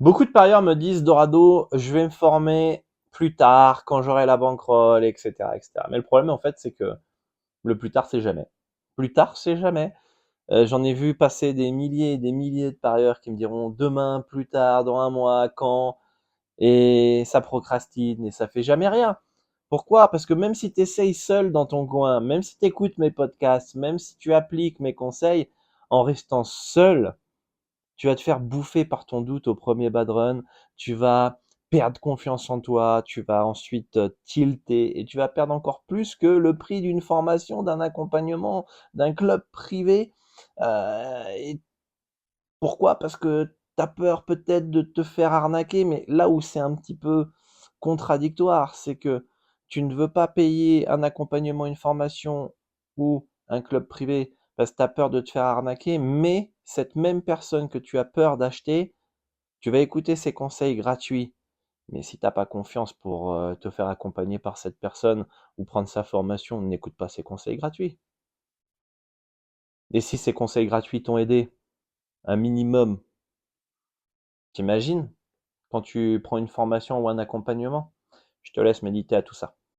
Beaucoup de parieurs me disent, Dorado, je vais me former plus tard, quand j'aurai la bankroll, etc., etc. Mais le problème, en fait, c'est que le plus tard, c'est jamais. Plus tard, c'est jamais. J'en ai vu passer des milliers et des milliers de parieurs qui me diront demain, plus tard, dans un mois, quand, et ça procrastine et ça fait jamais rien. Pourquoi? Parce que même si tu essayes seul dans ton coin, même si tu écoutes mes podcasts, même si tu appliques mes conseils, en restant seul, tu vas te faire bouffer par ton doute au premier bad run, tu vas perdre confiance en toi, tu vas ensuite tilter et tu vas perdre encore plus que le prix d'une formation, d'un accompagnement, d'un club privé. Et pourquoi? Parce que tu as peur peut-être de te faire arnaquer, mais là où c'est un petit peu contradictoire, c'est que tu ne veux pas payer un accompagnement, une formation ou un club privé parce que tu as peur de te faire arnaquer, mais cette même personne que tu as peur d'acheter, tu vas écouter ses conseils gratuits. Mais si tu n'as pas confiance pour te faire accompagner par cette personne ou prendre sa formation, n'écoute pas ses conseils gratuits. Et si ces conseils gratuits t'ont aidé, un minimum, t'imagines quand tu prends une formation ou un accompagnement? Je te laisse méditer à tout ça.